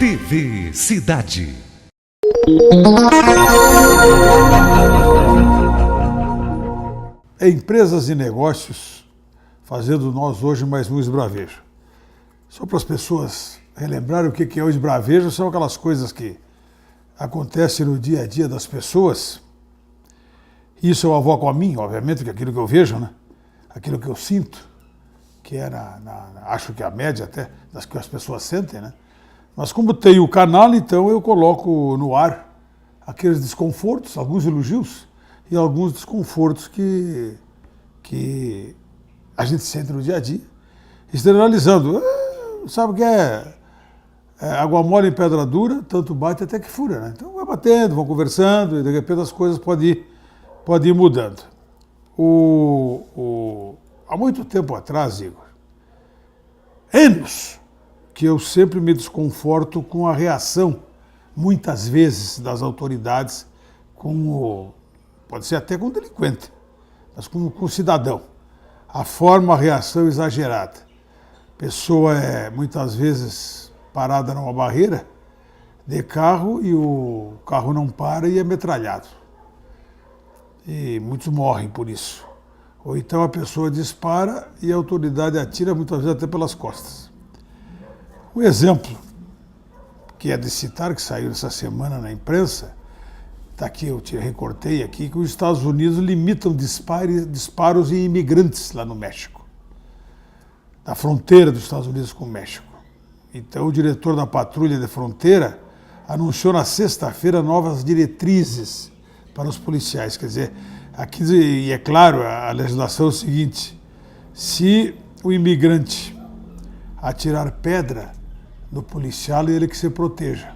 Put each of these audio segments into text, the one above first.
TV Cidade. Empresas e negócios fazendo nós hoje mais um esbravejo. Só para as pessoas relembrarem o que é o esbravejo, são aquelas coisas que acontecem no dia a dia das pessoas. Isso eu avoco a mim, obviamente, que é aquilo que eu vejo, né? Aquilo que eu sinto, que é, acho que a média até das que as pessoas sentem, né? Mas como tem o canal, então eu coloco no ar aqueles desconfortos, alguns elogios e alguns desconfortos que a gente sente no dia a dia, externalizando. Sabe o que é água mole em pedra dura, tanto bate até que fura, né? Então vai batendo, vão conversando e de repente as coisas podem ir mudando. Há muito tempo atrás, Igor, anos, que eu sempre me desconforto com a reação, muitas vezes, das autoridades pode ser até com o delinquente, mas com o cidadão. A forma, a reação exagerada. A pessoa é, muitas vezes, parada numa barreira de carro e o carro não para e é metralhado. E muitos morrem por isso. Ou então a pessoa dispara e a autoridade atira, muitas vezes até pelas costas. Um exemplo que é de citar, que saiu essa semana na imprensa, está aqui, eu recortei aqui, que os Estados Unidos limitam disparos em imigrantes lá no México, na fronteira dos Estados Unidos com o México. Então o diretor da patrulha de fronteira anunciou na sexta-feira novas diretrizes para os policiais. Quer dizer, aqui, e é claro, a legislação é o seguinte: se o imigrante atirar pedra no policial, ele que se proteja,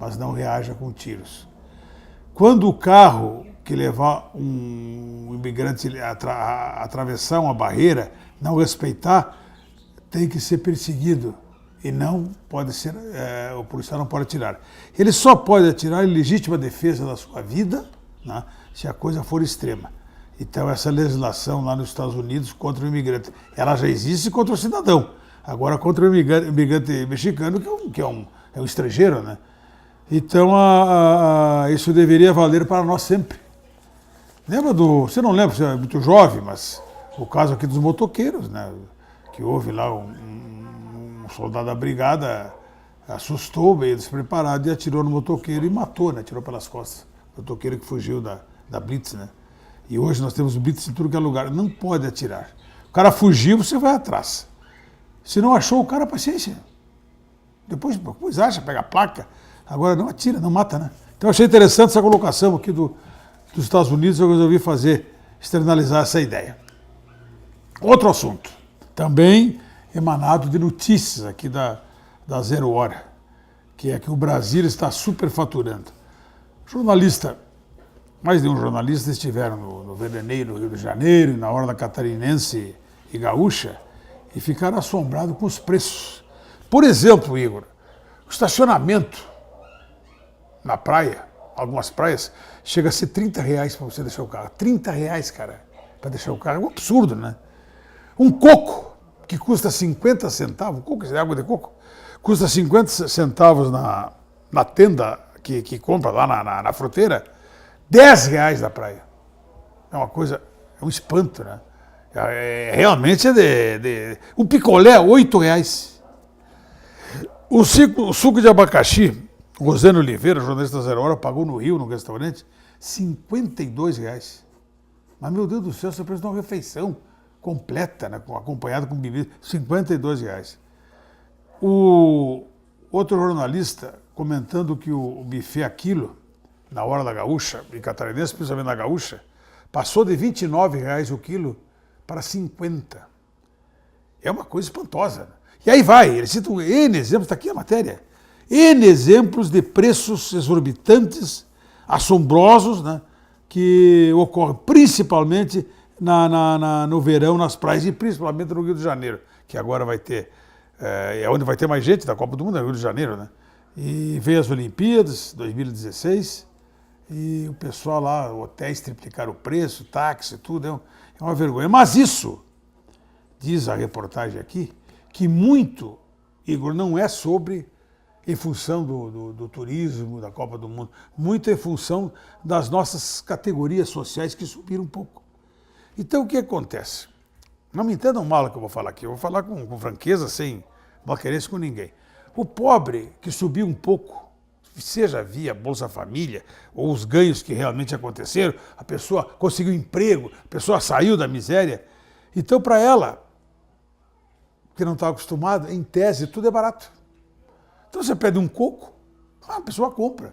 mas não reaja com tiros. Quando o carro que levar um imigrante a atravessar uma barreira, não respeitar, tem que ser perseguido e não pode ser, o policial não pode atirar. Ele só pode atirar em legítima defesa da sua vida, né, se a coisa for extrema. Então essa legislação lá nos Estados Unidos contra o imigrante, ela já existe contra o cidadão. Agora contra o imigrante mexicano, que é um estrangeiro, né? Então isso deveria valer para nós sempre. Lembra você não lembra, você é muito jovem, mas o caso aqui dos motoqueiros, né? Que houve lá um soldado da brigada, assustou, meio despreparado, e atirou no motoqueiro e matou, né? Atirou pelas costas. O motoqueiro que fugiu da Blitz, né? E hoje nós temos Blitz em tudo que é lugar. Não pode atirar. O cara fugiu, você vai atrás. Se não achou o cara, paciência. Depois acha, pega a placa. Agora não atira, não mata, né? Então eu achei interessante essa colocação aqui dos Estados Unidos, eu resolvi externalizar essa ideia. Outro assunto, também emanado de notícias aqui da Zero Hora, que é que o Brasil está superfaturando. Mais de um jornalista estiveram no Veraneio do Rio de Janeiro, na Orla Catarinense e Gaúcha, e ficaram assombrados com os preços. Por exemplo, Igor, o estacionamento na praia, algumas praias, chega a ser R$30 para você deixar o carro. R$30, cara, para deixar o carro. É um absurdo, né? Um coco, que custa 50 centavos, coco, é água de coco, custa 50 centavos na tenda que compra lá na fronteira, R$10 na praia. É uma coisa, é um espanto, né? Realmente um picolé, R$8. O suco de abacaxi, Rosane Oliveira, jornalista da Zero Hora, pagou no Rio, no restaurante, R$52. Mas, meu Deus do céu, você precisa de uma refeição completa, né, acompanhada com bebida, R$52. O outro jornalista comentando que o buffet Aquilo, na Hora da Gaúcha, e catarinense, principalmente na Gaúcha, passou de R$29 o quilo para 50. É uma coisa espantosa. E aí vai, ele cita N exemplos, está aqui a matéria, N exemplos de preços exorbitantes, assombrosos, né, que ocorrem principalmente no verão, nas praias, e principalmente no Rio de Janeiro, que agora vai ter, é onde vai ter mais gente da Copa do Mundo, no Rio de Janeiro, né? E veio as Olimpíadas, 2016, e o pessoal lá, hotéis triplicaram o preço, táxi, tudo, é uma vergonha. Mas isso, diz a reportagem aqui, que muito, Igor, não é sobre em função do turismo, da Copa do Mundo, muito em função das nossas categorias sociais que subiram um pouco. Então, o que acontece? Não me entendam mal o que eu vou falar aqui, eu vou falar com franqueza, sem malquerência com ninguém. O pobre que subiu um pouco, seja via Bolsa Família, ou os ganhos que realmente aconteceram, a pessoa conseguiu emprego, a pessoa saiu da miséria, então para ela, que não está acostumada, em tese, tudo é barato. Então você pede um coco, a pessoa compra.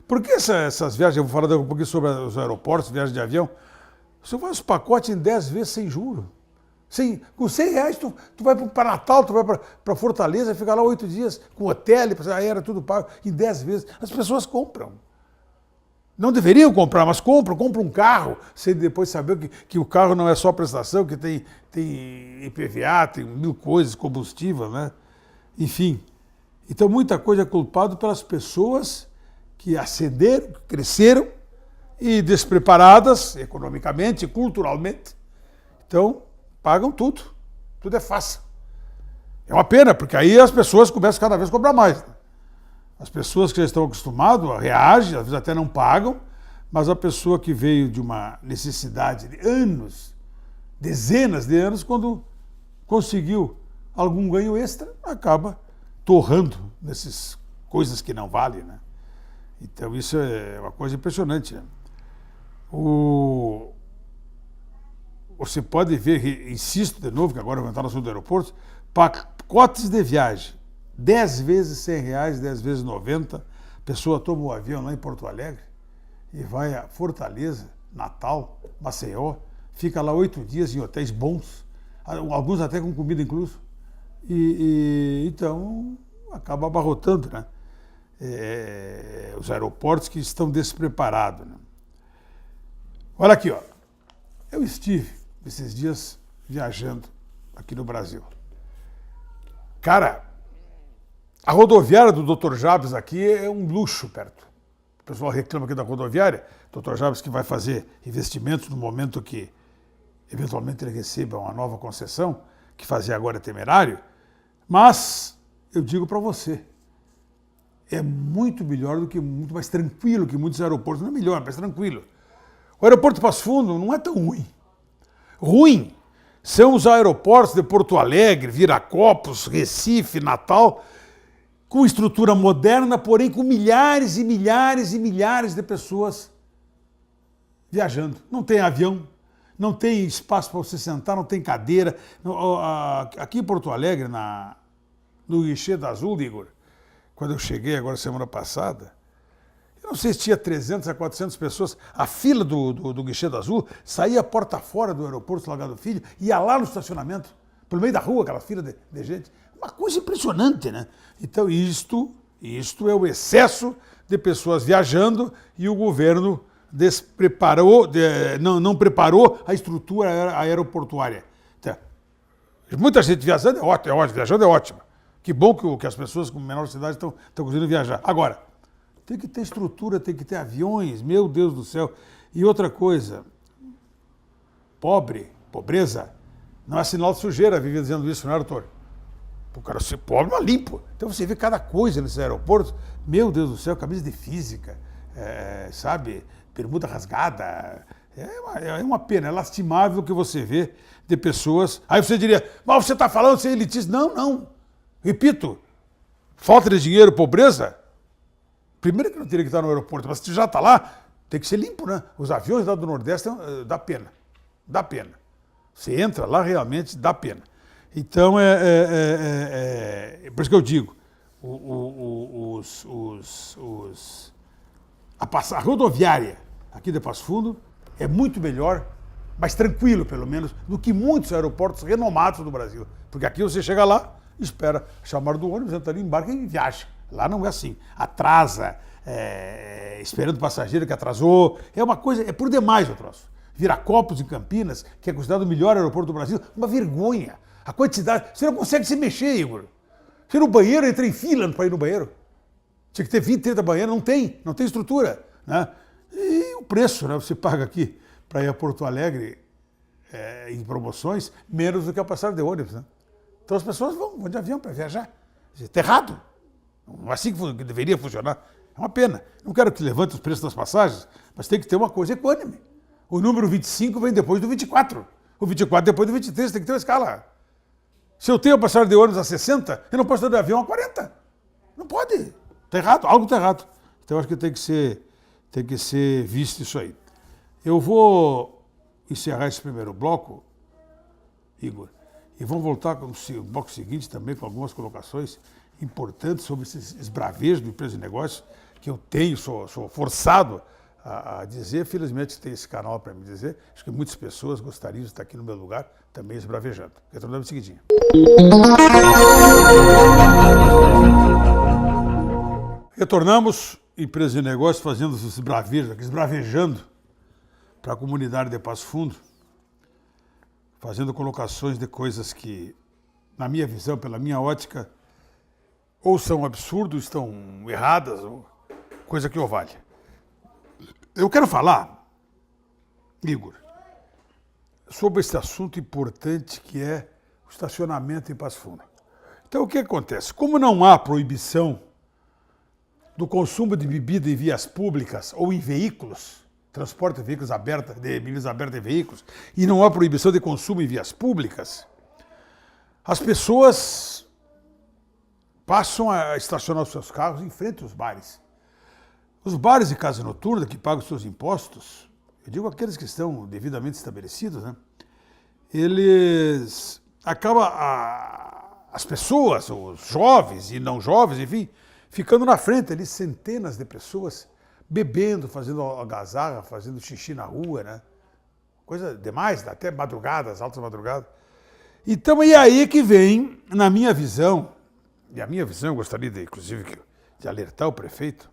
Por que essas viagens, eu vou falar daqui a pouquinho sobre os aeroportos, viagens de avião, você faz os pacotes em 10 vezes sem juros. Com 100 reais, tu vai para Natal, tu vai para Fortaleza, fica lá 8 dias com hotel, aérea, tudo pago, em 10 vezes. As pessoas compram. Não deveriam comprar, mas compram um carro, sem depois saber que o carro não é só prestação, que tem IPVA, tem 1000 coisas, combustível, né? Enfim. Então, muita coisa é culpado pelas pessoas que ascenderam, que cresceram e despreparadas economicamente, culturalmente. Então, pagam tudo. Tudo é fácil. É uma pena, porque aí as pessoas começam cada vez a cobrar mais. As pessoas que já estão acostumadas reagem, às vezes até não pagam, mas a pessoa que veio de uma necessidade de anos, dezenas de anos, quando conseguiu algum ganho extra, acaba torrando nessas coisas que não valem, né? Então isso é uma coisa impressionante, né? Você pode ver, insisto de novo, que agora eu vou entrar no assunto do aeroporto, pacotes de viagem, 10 vezes 100 reais, 10 vezes 90, a pessoa toma o avião lá em Porto Alegre e vai a Fortaleza, Natal, Maceió, fica lá 8 dias em hotéis bons, alguns até com comida incluso, então acaba abarrotando, né? Os aeroportos que estão despreparados, né? Olha aqui, ó. Eu estive esses dias viajando aqui no Brasil. Cara, a rodoviária do Dr. Jabs aqui é um luxo perto. O pessoal reclama aqui da rodoviária, Dr. Jabs que vai fazer investimentos no momento que eventualmente ele receba uma nova concessão, que fazer agora é temerário, mas eu digo para você, é muito melhor muito mais tranquilo que muitos aeroportos, não é melhor, mas tranquilo. O aeroporto de Passo Fundo não é tão ruim. Ruim são os aeroportos de Porto Alegre, Viracopos, Recife, Natal, com estrutura moderna, porém com milhares e milhares e milhares de pessoas viajando. Não tem avião, não tem espaço para você sentar, não tem cadeira. Aqui em Porto Alegre, no guichê da Azul, Igor, quando eu cheguei agora semana passada, eu não sei se tinha 300 a 400 pessoas, a fila do guichê da Azul saía porta fora do aeroporto Salgado Filho, ia lá no estacionamento, pelo meio da rua, aquela fila de gente. Uma coisa impressionante, né? Então isto é o excesso de pessoas viajando e o governo não preparou a estrutura aeroportuária. Então, muita gente viajando é ótimo, viajando é ótimo. Que bom que as pessoas com menor cidade estão conseguindo viajar. Agora, tem que ter estrutura, tem que ter aviões, meu Deus do céu. E outra coisa, pobreza, não é sinal de sujeira, vivia dizendo isso, não é, doutor? O cara ser pobre, mas limpo. Então você vê cada coisa nesses aeroportos, meu Deus do céu, camisa de física, sabe, bermuda rasgada. É uma pena, é lastimável o que você vê de pessoas. Aí você diria, mas você está falando de ser elitista. Não. Repito, falta de dinheiro, pobreza. Primeiro que não teria que estar no aeroporto, mas se já está lá, tem que ser limpo, né? Os aviões lá do Nordeste dá pena. Dá pena. Você entra lá, realmente dá pena. Então, por isso que eu digo, a rodoviária aqui de Passo Fundo é muito melhor, mais tranquilo, pelo menos, do que muitos aeroportos renomados do Brasil. Porque aqui você chega lá, espera chamar do ônibus, entra ali, embarca e viaja. Lá não é assim. Atrasa, esperando o passageiro que atrasou. É uma coisa, é por demais o troço. Viracopos, em Campinas, que é considerado o melhor aeroporto do Brasil, uma vergonha. A quantidade. Você não consegue se mexer, Igor. Você no banheiro, entra em fila para ir no banheiro. Tinha que ter 20, 30 banheiros, não tem estrutura. Né? E o preço, né? Você paga aqui para ir a Porto Alegre em promoções, menos do que a passagem de ônibus. Né? Então as pessoas vão de avião para viajar. Está errado. Não é assim que deveria funcionar. É uma pena. Não quero que levante os preços das passagens, mas tem que ter uma coisa equânime. O número 25 vem depois do 24. O 24 depois do 23, tem que ter uma escala. Se eu tenho a passagem de ônibus a 60, eu não posso ter de avião a 40. Não pode. Está errado, algo está errado. Então eu acho que tem que ser visto isso aí. Eu vou encerrar esse primeiro bloco, Igor, e vamos voltar com o bloco seguinte também com algumas colocações importantes sobre esses esbravejos do Empresa e Negócios que eu tenho, sou forçado a dizer. Felizmente tem esse canal para me dizer. Acho que muitas pessoas gostariam de estar aqui no meu lugar também esbravejando. Retornando em seguidinho. Retornamos, Empresa e Negócios, fazendo os esbravejos aqui, esbravejando para a comunidade de Passo Fundo, fazendo colocações de coisas que, na minha visão, pela minha ótica, ou são absurdos, estão erradas, ou coisa que o vale. Eu quero falar, Igor, sobre esse assunto importante que é o estacionamento em Passo Fundo. Então, o que acontece? Como não há proibição do consumo de bebida em vias públicas ou em veículos, transporte de veículos abertos, de bebidas abertas em veículos, e não há proibição de consumo em vias públicas, as pessoas passam a estacionar os seus carros em frente aos bares. Os bares e casas noturnas que pagam os seus impostos, eu digo aqueles que estão devidamente estabelecidos, né? Eles acabam, as pessoas, os jovens e não jovens, enfim, ficando na frente ali, centenas de pessoas bebendo, fazendo algazarra, fazendo xixi na rua, né? Coisa demais, até madrugadas, altas madrugadas. Então, e aí que vem, na minha visão, e a minha visão, eu gostaria, inclusive, de alertar o prefeito,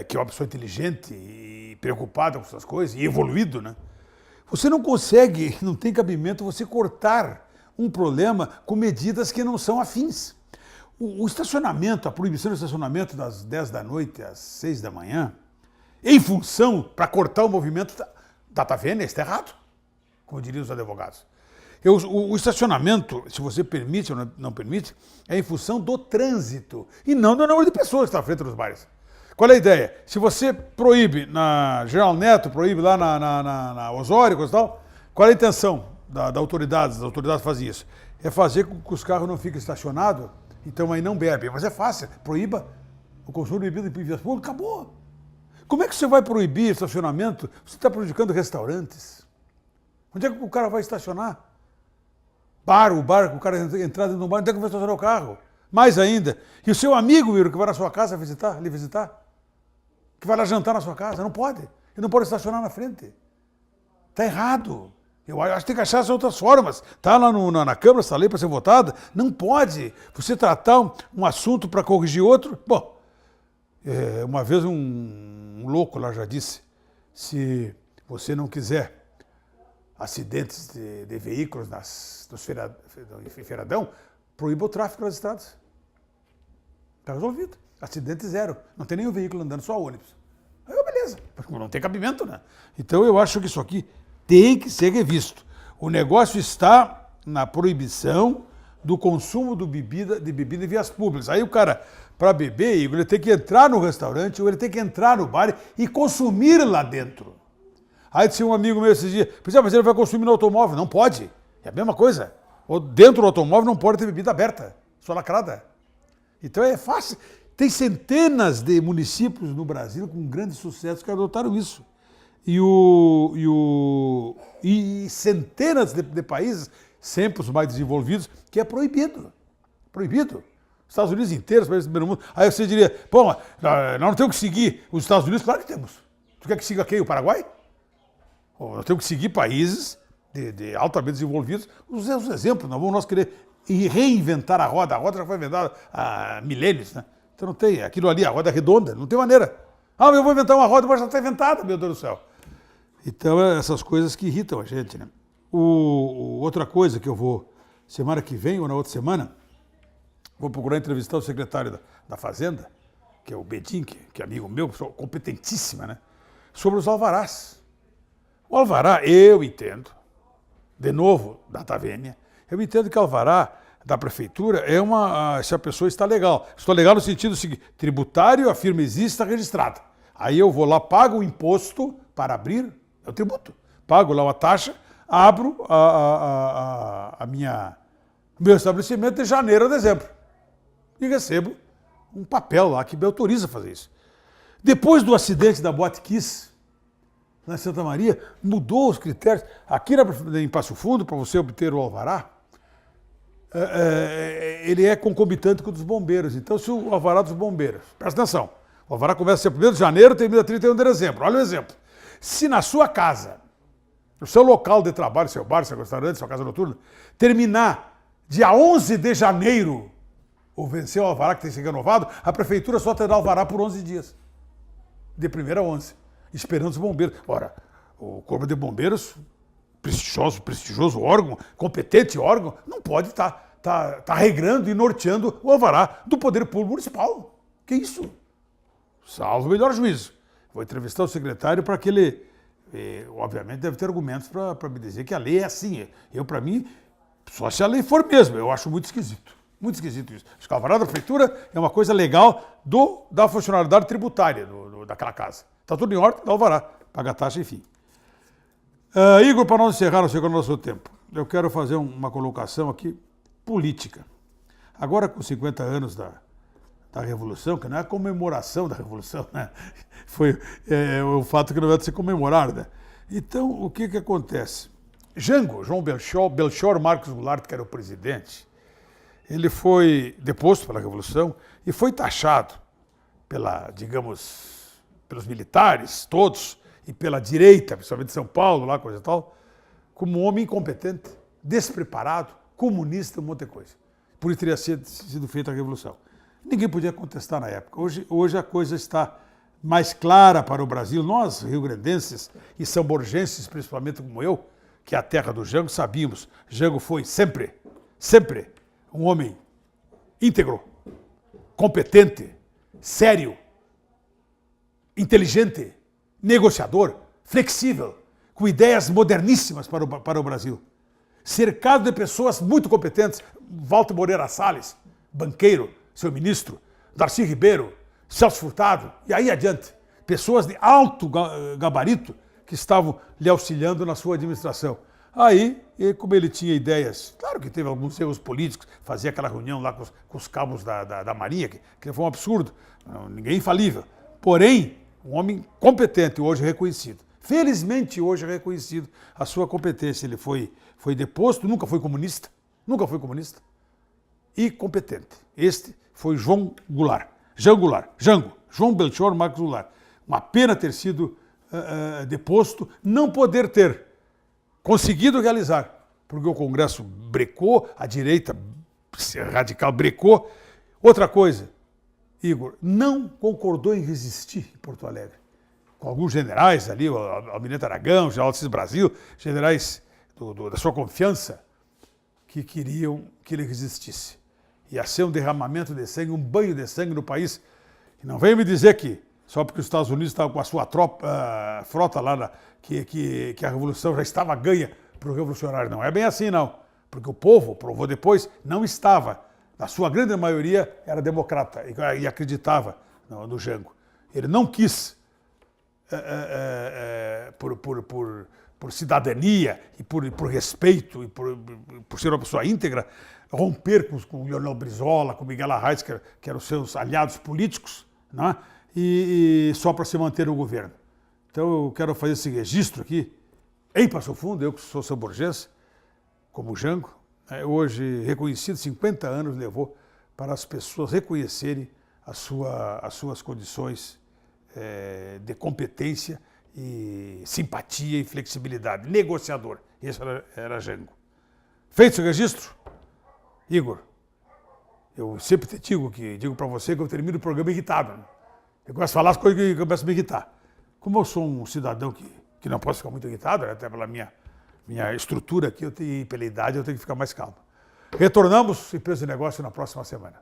que é uma pessoa inteligente e preocupada com essas coisas, e evoluído, né? Você não consegue, não tem cabimento você cortar um problema com medidas que não são afins. O estacionamento, a proibição do estacionamento das 10 da noite às 6 da manhã, em função, para cortar o movimento da Tavênia, está errado, como diriam os advogados. O estacionamento, se você permite ou não permite, é em função do trânsito e não do número de pessoas que estão à frente dos bares. Qual é a ideia? Se você proíbe na General Neto, proíbe lá na Osório, coisa e tal, qual é a intenção das autoridades? As autoridades fazem isso. É fazer com que os carros não fiquem estacionados, então aí não bebem. Mas é fácil, proíba o consumo de bebida em vias públicas, acabou. Como é que você vai proibir estacionamento? Você está prejudicando restaurantes. Onde é que o cara vai estacionar? O bar, o cara entrar dentro de um bar, onde é que vai estacionar o carro? Mais ainda, e o seu amigo, Iro, que vai na sua casa lhe visitar, que vai lá jantar na sua casa, não pode. Ele não pode estacionar na frente. Está errado. Eu acho que tem que achar as outras formas. Está lá na Câmara essa lei para ser votada. Não pode você tratar um assunto para corrigir outro. Bom, uma vez um louco lá já disse, se você não quiser acidentes de veículos nos feriadão, proíba o tráfego nas estradas. Está resolvido. Acidente zero. Não tem nenhum veículo andando, só ônibus. Aí, beleza. Não tem cabimento, né? Então eu acho que isso aqui tem que ser revisto. O negócio está na proibição do consumo de bebida em vias públicas. Aí o cara, para beber, ele tem que entrar no restaurante ou ele tem que entrar no bar e consumir lá dentro. Aí disse um amigo meu esses dias, mas ele vai consumir no automóvel. Não pode. É a mesma coisa. Ou dentro do automóvel não pode ter bebida aberta, só lacrada. Então é fácil. Tem centenas de municípios no Brasil com grande sucesso que adotaram isso. E centenas de países, sempre os mais desenvolvidos, que é proibido. Proibido. Estados Unidos inteiros, países do primeiro mundo. Aí você diria, pô, nós não temos que seguir os Estados Unidos? Claro que temos. Tu quer que siga quem? O Paraguai? Nós temos que seguir países de altamente desenvolvidos. Os exemplos, não vamos nós querer reinventar a roda. A roda já foi inventada há milênios, né? Então não tem, aquilo ali, a roda é redonda, não tem maneira. Eu vou inventar uma roda, mas já está inventada, meu Deus do céu. Então, essas coisas que irritam a gente, né? Outra coisa que eu vou, semana que vem ou na outra semana, vou procurar entrevistar o secretário da Fazenda, que é o Bedin, que é amigo meu, pessoa competentíssima, né? Sobre os alvarás. O alvará, eu entendo, de novo, da Tavênia, eu entendo que alvará da prefeitura é se a pessoa está legal. Estou legal no sentido seguinte, tributário, a firma existe, está registrada. Aí eu vou lá, pago o imposto para abrir, é o tributo. Pago lá uma taxa, abro meu estabelecimento de janeiro a dezembro. E recebo um papel lá que me autoriza a fazer isso. Depois do acidente da Boate Kiss, na Santa Maria, mudou os critérios. Aqui em Passo Fundo, para você obter o alvará, ele é concomitante com o dos bombeiros. Então, se o alvará dos bombeiros, presta atenção, o alvará começa a ser 1º de janeiro e termina 31 de dezembro. Olha o exemplo. Se na sua casa, no seu local de trabalho, seu bar, seu restaurante, sua casa noturna, terminar dia 11 de janeiro, ou vencer o alvará que tem que ser renovado, a prefeitura só terá alvará por 11 dias. De 1º a 11, esperando os bombeiros. Ora, o Corpo de Bombeiros, prestigioso órgão, competente órgão, não pode estar regrando e norteando o alvará do Poder Público Municipal. Que isso? Salvo o melhor juízo. Vou entrevistar o secretário para que ele, obviamente, deve ter argumentos para me dizer que a lei é assim. Para mim, só se a lei for mesmo. Eu acho muito esquisito. Muito esquisito isso. Acho que o alvará da prefeitura é uma coisa legal da funcionalidade tributária daquela casa. Está tudo em ordem, dá alvará, paga a taxa, enfim. Igor, para nós encerrar, não sei qual é o nosso tempo, eu quero fazer uma colocação aqui política. Agora, com 50 anos da Revolução, que não é a comemoração da Revolução, né? Foi o fato que não vai se comemorar, né? Então, o que acontece? Jango, João Belchior Marques Goulart, que era o presidente, ele foi deposto pela Revolução e foi taxado pelos militares todos e pela direita, principalmente de São Paulo, lá, coisa e tal, como um homem incompetente, despreparado, comunista, um monte de coisa. Por isso teria sido feita a Revolução. Ninguém podia contestar na época. Hoje a coisa está mais clara para o Brasil. Nós, rio-grandenses e samborgenses, principalmente como eu, que é a terra do Jango, sabíamos. Jango foi sempre um homem íntegro, competente, sério, inteligente, negociador, flexível, com ideias moderníssimas para o Brasil. Cercado de pessoas muito competentes, Walter Moreira Salles, banqueiro, seu ministro, Darcy Ribeiro, Celso Furtado, e aí adiante. Pessoas de alto gabarito que estavam lhe auxiliando na sua administração. Aí, como ele tinha ideias, claro que teve alguns erros políticos, fazia aquela reunião lá com os cabos da Marinha, que foi um absurdo, ninguém infalível. Porém, um homem competente, hoje reconhecido. Felizmente, hoje é reconhecido a sua competência. Ele foi deposto, nunca foi comunista, e competente. Este foi João Belchior Marques Goulart. Uma pena ter sido deposto, não poder ter conseguido realizar, porque o Congresso brecou, a direita radical brecou. Outra coisa, Igor, não concordou em resistir em Porto Alegre. Com alguns generais ali, o Almirante Aragão, o General Assis Brasil, generais da sua confiança, que queriam que ele resistisse. Ia ser um derramamento de sangue, um banho de sangue no país. E não venha me dizer que, só porque os Estados Unidos estavam com a sua frota lá, que a Revolução já estava ganha para o revolucionário. Não é bem assim, não. Porque o povo, provou depois, não estava. Na sua grande maioria, era democrata e acreditava no Jango. Ele não quis, por cidadania e por respeito e por ser uma pessoa íntegra, romper com Leonel Brizola, com Miguel Arraes, que eram seus aliados políticos, né? E só para se manter no governo. Então eu quero fazer esse registro aqui, em Passo Fundo, eu que sou samborgense, como Jango, hoje reconhecido, 50 anos levou para as pessoas reconhecerem as suas condições de competência e simpatia e flexibilidade. Negociador. Esse era Jango. Feito esse registro, Igor, eu sempre te digo para você que eu termino o programa irritado. Né? Eu começo a falar as coisas que começam a me irritar. Como eu sou um cidadão que não posso ficar muito irritado, até pela minha estrutura aqui e pela idade, eu tenho que ficar mais calmo. Retornamos Empresa de Negócio na próxima semana.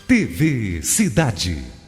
TV Cidade.